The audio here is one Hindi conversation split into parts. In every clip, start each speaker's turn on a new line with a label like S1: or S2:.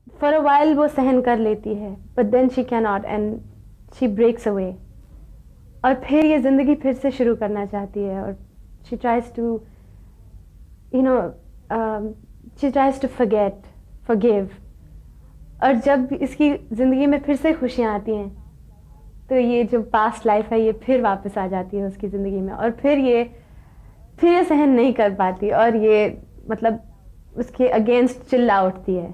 S1: फॉर अ वाइल वो सहन कर लेती है, but then she can not and she breaks away. और फिर ये ज़िंदगी फिर से शुरू करना चाहती है, और she tries to you know she tries to forget, forgive. और जब इसकी ज़िंदगी में फिर से खुशियाँ आती हैं, तो ये जो पास्ट लाइफ है ये फिर वापस आ जाती है उसकी ज़िंदगी में, और फिर ये सहन नहीं कर पाती, और ये मतलब उसके अगेंस्ट चिल्ला उठती है।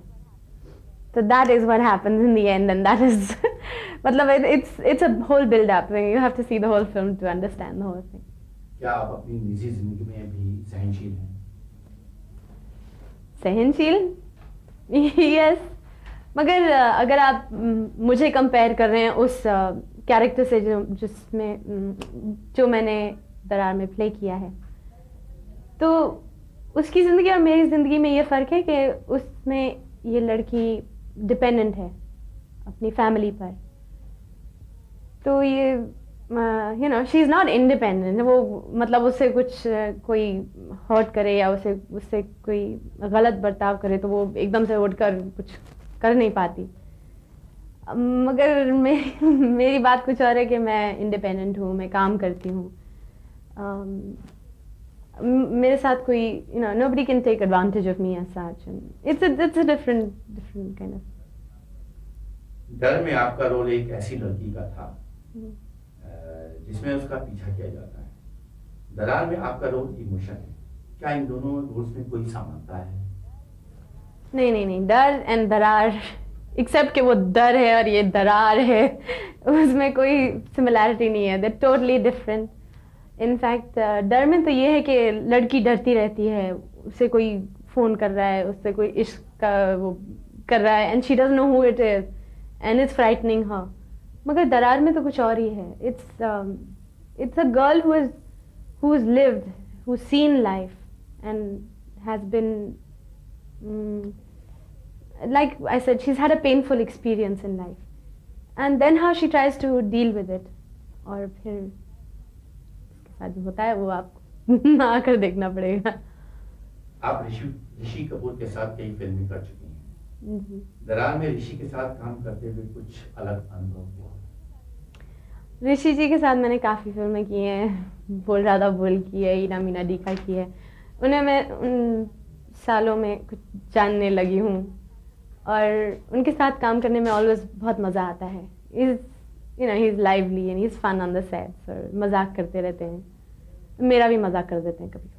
S1: तो that is what happens in the end, and that is मतलब it's a whole build up. You have to see the whole film to understand the whole thing.
S2: क्या आप अपनी निजी जिंदगी में भी सहनशील हैं?
S1: सहनशील? यस। मगर अगर आप मुझे कंपेयर कर रहे हैं उस कैरेक्टर से जो मैंने दरार में प्ले किया है, तो उसकी ज़िंदगी और मेरी ज़िंदगी में ये फ़र्क है कि उसमें ये लड़की डिपेंडेंट है अपनी फैमिली पर। तो ये शी इज़ नॉट इंडिपेंडेंट। वो मतलब उससे कुछ कोई हर्ट करे या उससे कोई गलत बर्ताव करे तो वो एकदम से उठकर कुछ कर नहीं पाती। मगर मेरी बात कुछ और है कि मैं इंडिपेंडेंट हूँ, मैं काम करती हूँ। मेरे साथ कोई nobody can take advantage of me as such, and it's a different kind of.
S2: डर में आपका रोल एक ऐसी लड़की का था जिसमें उसका पीछा किया जाता है। दरार में आपका रोल इमोशन है। क्या इन दोनों रोल्स में कोई समानता है?
S1: नहीं, डर एंड दरार, एक्सेप्ट कि वो डर है और ये दरार है, उसमें कोई सिमिलैरिटी नहीं है। दे टोटली डिफरेंट। इनफैक्ट डर में तो ये है कि लड़की डरती रहती है, उससे कोई फ़ोन कर रहा है, उससे कोई इश्क का वो कर रहा है, and she doesn't know who it is and it's frightening her. मगर दरार में तो कुछ और ही है। It's a girl who has lived, who's seen life and has been like I said, she's had a painful experience in life, and then how she tries to deal with it। और फिर उसके साथ जो होता है वो आपको आकर देखना पड़ेगा।
S2: आप ऋषि कपूर के साथ कई फिल्में कर चुकी हैं। दरार में ऋषि के साथ काम करते हुए कुछ अलग अनुभव हुआ?
S1: ऋषि जी के साथ मैंने काफ़ी फिल्में की हैं। बोल राधा बोल की है, ईना मीना डीका की है। उन्हें मैं उन सालों में कुछ जानने लगी हूँ, और उनके साथ काम करने में ऑलवेज बहुत मज़ा आता है। He is lively and he is fun on the sets, और मजाक करते रहते हैं। मेरा भी मजाक कर देते हैं कभी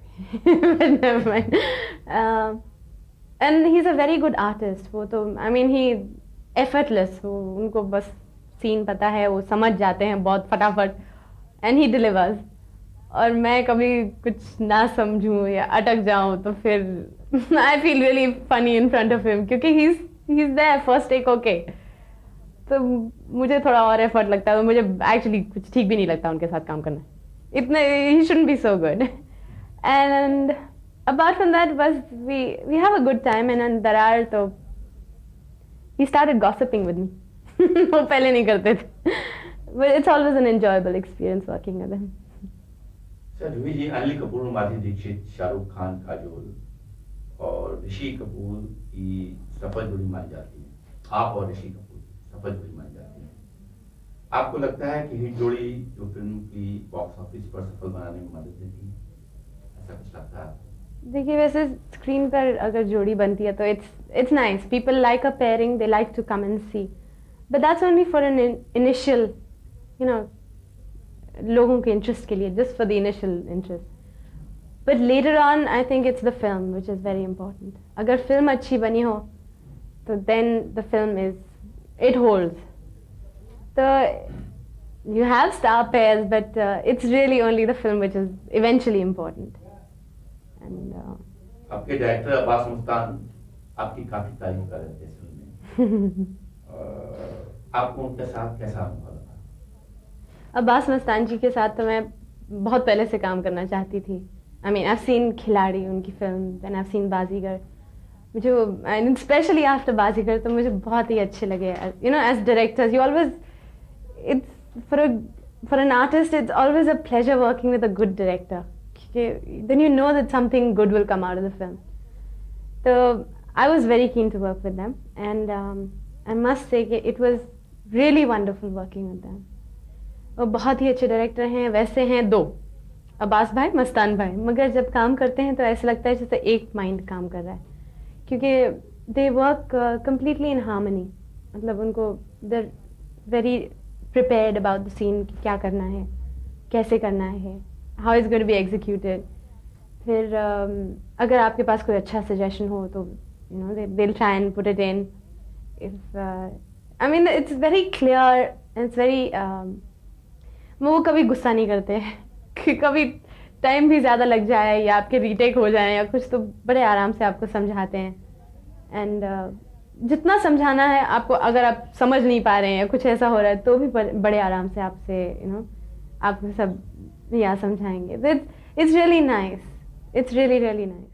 S1: कभी। And he is a very good artist. वो तो आई मीन ही एफर्टलेस, वो उनको बस सीन पता है, वो समझ जाते हैं बहुत फटाफट, एंड ही डिलीवर्स। और मैं कभी कुछ ना समझूं या अटक जाऊं तो फिर I feel really funny in front of him, क्योंकि he is there first take okay. तो मुझे थोड़ा और एफर्ट लगता है, मुझे एक्चुअली कुछ ठीक भी नहीं लगता उनके साथ काम करना। इतने ही shouldn't be so good. And apart from that बस we have a good time. And Daraar तो he started gossiping with me. वो पहले नहीं करते थे, but it's always an enjoyable experience working with him.
S2: Sir Roohi ji, Anil Kapoor, Madhuri Dixit, Shahrukh Khan, Kajol और ऋषि कपूर की सफल जोड़ी मानी जाती है। आप और ऋषि कपूर सफल जोड़ी मानी जाती है। आपको लगता है कि हिट जोड़ी जो फिल्म की बॉक्स ऑफिस पर सफल बनाने में मदद देती है, ऐसा कुछ लगता है आपको?
S1: देखिए, वैसे स्क्रीन पर अगर जोड़ी बनती है तो it's nice. People like a pairing, they like to come and see. But that's only for an initial, लोगों के इंटरेस्ट के लिए, just for the initial interest. But later on, I think it's the film which is very important. अगर फिल्म अच्छी बनी हो तो then the film it holds. So you have star pairs, but it's really only the film which is eventually important. And
S2: आपके डायरेक्टर अब्बास मुस्तान आपकी काफी तारीफ कर रहे थे इस फिल्म में। आपको उनके साथ कैसा अनुभव रहा?
S1: अब्बास मस्तान जी के साथ तो मैं बहुत पहले से काम करना चाहती थी। आई मीन, I've seen खिलाड़ी, उनकी फिल्म, then I've seen बाजीगर। मुझे स्पेशली आफ्टर बाजीगर तो मुझे बहुत ही अच्छे लगे। As directors you always, it's for an artist it's always a pleasure working with a good director, then you know that something good will come out of the film. So I was very keen to work with them, and I must say कि it was really wonderful working with them. वो बहुत ही अच्छे डायरेक्टर हैं। वैसे हैं दो, अब्बास भाई, मस्तान भाई, मगर जब काम करते हैं तो ऐसा लगता है जैसे एक माइंड काम कर रहा है, क्योंकि they work completely in harmony. मतलब उनको they very prepared about the scene कि क्या करना है, कैसे करना है, how is going to be executed. फिर अगर आपके पास कोई अच्छा सजेशन हो तो you know they will try and put it in. If I mean it's very clear, it's very वो कभी गुस्सा नहीं करते कि कभी टाइम भी ज़्यादा लग जाए या आपके रीटेक हो जाए या कुछ, तो बड़े आराम से आपको समझाते हैं। एंड जितना समझाना है आपको, अगर आप समझ नहीं पा रहे हैं या कुछ ऐसा हो रहा है तो भी बड़े आराम से आपसे यू नो आपको सब या समझाएंगे। It's really nice, it's really really nice.